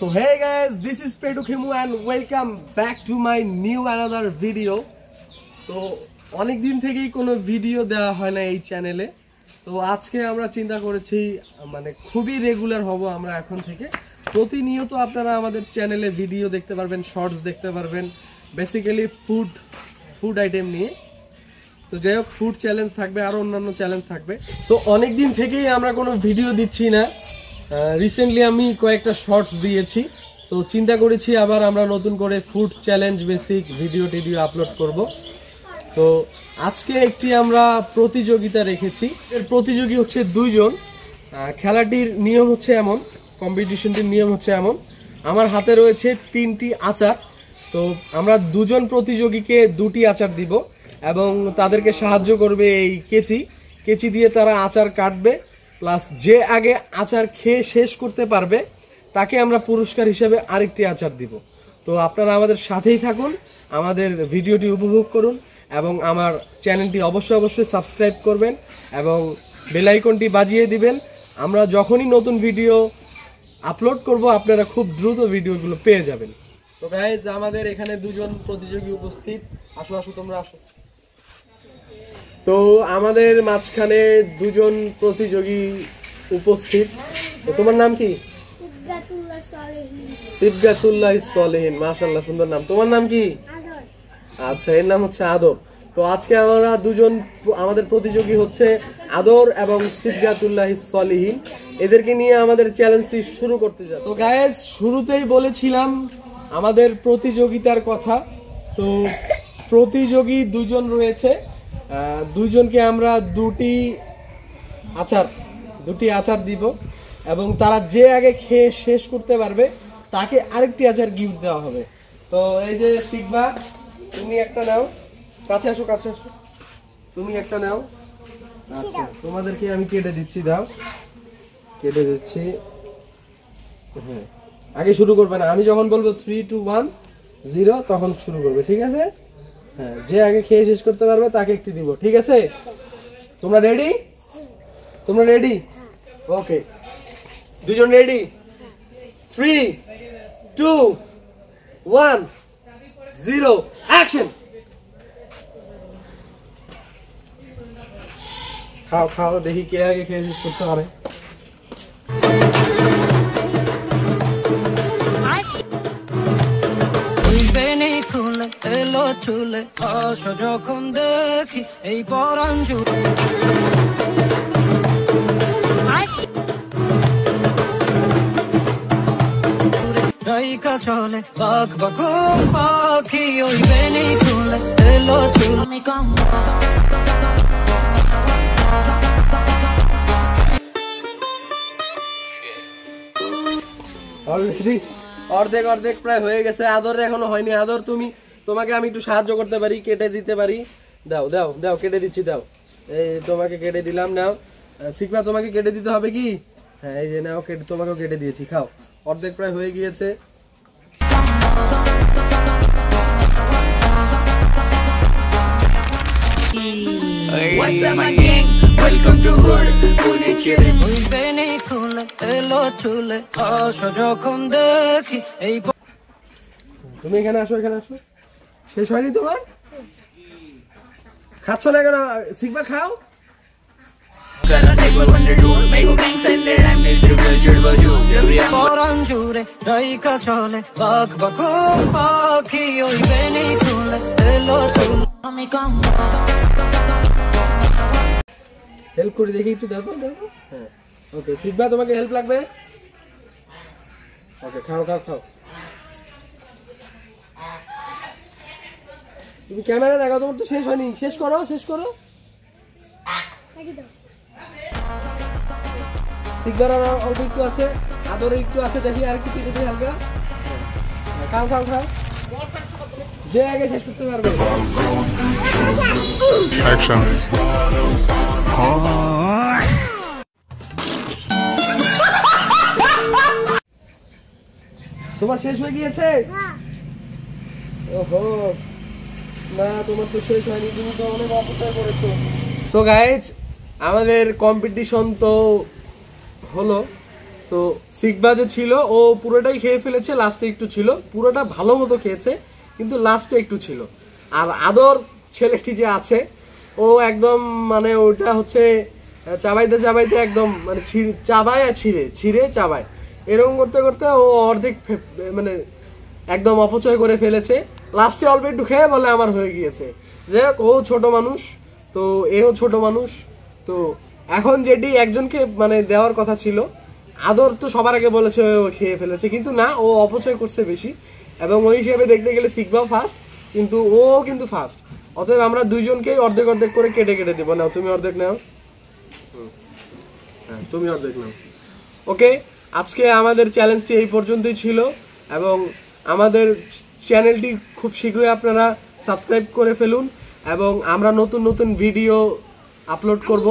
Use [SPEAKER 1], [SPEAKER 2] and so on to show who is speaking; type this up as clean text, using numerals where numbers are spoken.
[SPEAKER 1] So hey guys, this is Pedro Khemu and welcome back to my new another video. তো অনেক দিন থেকেই কোনো ভিডিও দেওয়া হয় না এই চ্যানেলে। তো আজকে আমরা চিন্তা করেছি মানে খুবই রেগুলার হব আমরা এখন থেকে। প্রতিনিয়ত আপনারা আমাদের চ্যানেলে ভিডিও দেখতে পারবেন, শর্টস দেখতে পারবেন, বেসিক্যালি ফুড আইটেম নিয়ে। তো যাই হোক, ফুড চ্যালেঞ্জ থাকবে, আরো অন্যান্য চ্যালেঞ্জ থাকবে। তো অনেক দিন থেকেই আমরা কোনো ভিডিও দিচ্ছি না। রিসেন্টলি আমি কয়েকটা শর্টস দিয়েছি, তো চিন্তা করেছি আবার আমরা নতুন করে food challenge basic video upload করব। তো আজকে একটি আমরা প্রতিযোগিতা রেখেছি। এর প্রতিযোগী হচ্ছে দুইজন। খেলাটির নিয়ম হচ্ছে এমন, কম্পিটিশনটির নিয়ম হচ্ছে এমন, আমার হাতে রয়েছে 3টি আচার। তো আমরা দুজন প্রতিযোগীকে 2টি আচার দিব এবং তাদেরকে সাহায্য করবে এই কেচি দিয়ে তারা আচার কাটবে। প্লাস যে আগে আচার খেয়ে শেষ করতে পারবে তাকে আমরা পুরস্কার হিসেবে আরেকটি আচার দিব। তো আপনারা আমাদের সাথেই থাকুন, আমাদের ভিডিওটি উপভোগ করুন এবং আমার চ্যানেলটি অবশ্যই সাবস্ক্রাইব করবেন এবং বেল আইকনটি বাজিয়ে দিবেন। আমরা যখনই নতুন ভিডিও আপলোড করব আপনারা খুব দ্রুত ভিডিওগুলো পেয়ে যাবেন। তো গাইজ, আমাদের এখানে দুজন প্রতিযোগী উপস্থিত। আসো তোমরা আসো। তো আমাদের মাঝখানে দুজন প্রতিযোগী উপস্থিত। তো তোমার নাম কি? সিবগাতুল্লাহ সলেহিন। মাশাআল্লাহ, সুন্দর নাম। তোমার নাম কি? আচ্ছা, এর নাম হচ্ছে আদর। তো আজকে আমরা দুজন, আমাদের প্রতিযোগী হচ্ছে আদর এবং সিবগাতুল্লাহ সলেহিন। এদেরকে নিয়ে আমাদের চ্যালেঞ্জটি শুরু করতে যাচ্ছি। তো গাইজ, শুরুতেই বলেছিলাম আমাদের প্রতিযোগিতার কথা। তো প্রতিযোগী দুজন রয়েছে, দুইজনকে আমরা 2টি আচার দিব এবং তারা যে আগে খেয়ে শেষ করতে পারবে তাকে আরেকটি আচার গিফট দেওয়া হবে। তো এই যে সিগবা, তুমি একটা নাও। কাছে আসো। তুমি একটা নাও। আচ্ছা, তোমাদেরকে আমি কেটে দিচ্ছি। দাও, কেটে দিচ্ছি। হ্যাঁ, আগে শুরু করবে না, আমি যখন বলবো 3, 2, 1, 0 তখন শুরু করবে, ঠিক আছে? হ্যাঁ, যে আগে খেয়ে শেষ করতে পারবে তাকে একটি দিব, ঠিক আছে? তোমরা রেডি? ওকে, দুজন রেডি? 3, 2, 1, 0 অ্যাকশন। খাও দেখি কে আগে খেয়ে শেষ করতে পারে।
[SPEAKER 2] এলো চুলে আসো যখন দেখি এই পরাণ জুড়ে রাইকা চলে বাঘ পাখি ওই বেনি খুলে এলো চুলে।
[SPEAKER 1] অলরেডি অর্ধেক প্রায় হয়ে গেছে। আদরের এখনো হয়নি। আদর, তোমাকে আমি একটু সাহায্য করতে পারি, কেটে দিতে পারি। দাও কেটে দিচ্ছি। দাও, এই তোমাকে কেটে দিলাম। নাও শিখবা, তোমাকে কেটে দিতে হবে কি? হ্যাঁ, এই যে নাও, তোমাকেও কেটে দিয়েছি। খাও, অর্ধেক প্রায় হয়ে গিয়েছে।
[SPEAKER 2] What's up my gang? Welcome to hood. Pune chile. ওই বেনি খুলে এলো চুলে আসো যখন দেখি এই।
[SPEAKER 1] তুমি এখানে আসো। শেষ হয়নি তোমার? খাচ্ছ না কেন? শিখবা, খাও।
[SPEAKER 2] পরাণ জুড়ে রাইকা চলে বাঘ পাখি ওই বেনি খুলে এলো চুলে।
[SPEAKER 1] হেল্প করে দেখি একটু, দাও তো। হ্যাঁ, ওকে শিখবা, তোমাকে হেল্প লাগবে? ওকে, খাও। তুমি ক্যামেরা দেখাও, তোমার তো শেষ হয়নি। শেষ করো। শিখবার আর অল্প একটু আছে, আদরে একটু আছে, দেখি আর একটু কেটে দিই হালকা। খাও। যে আগে শেষ করতে পারবে।
[SPEAKER 3] অ্যাকশন।
[SPEAKER 1] তোমার শেষ হয়ে গিয়েছে? ওহো, না তোমার তো শেষ হয়নি, তুমি তো অনেক অপচয় করেছো। সো গাইজ, আমাদের কম্পিটিশন তো হলো। তো সিকবা যে ছিল ও পুরোটাই খেয়ে ফেলেছে, লাস্টে একটু ছিল, পুরোটা ভালো মতো খেয়েছে কিন্তু লাস্টে একটু ছিল। আর আদর ছেলেটি যে আছে ও একদম মানে ওটা হচ্ছে চাবাইতে চাবাইতে একদম মানে চাবায় আর ছিঁড়ে চাবায়, এরকম করতে করতে ও অর্ধেক মানে একদম অপচয় করে ফেলেছে। লাস্টে অল্প একটু খেয়ে বলে আমার হয়ে গিয়েছে। যাই হোক, ও ছোট মানুষ, তো এও ছোট মানুষ। তো এখন যেটি একজনকে মানে দেওয়ার কথা ছিল, আদর তো সবার আগে বলেছে ও খেয়ে ফেলেছে, কিন্তু না, ও অপচয় করছে বেশি। এবং ওই হিসেবে দেখতে গেলে সিকবাও ফার্স্ট, কিন্তু ও কিন্তু ফার্স্ট। অতএব আমরা দুইজনকেই অর্ধেক অর্ধেক করে কেটে কেটে দেবো। নাও তুমি অর্ধেক নাও, হ্যাঁ তুমি অর্ধেক নাও। ওকে, আজকে আমাদের চ্যালেঞ্জটি এই পর্যন্তই ছিল এবং আমাদের চ্যানেলটি খুব শীঘ্রই আপনারা সাবস্ক্রাইব করে ফেলুন এবং আমরা নতুন নতুন ভিডিও আপলোড করব।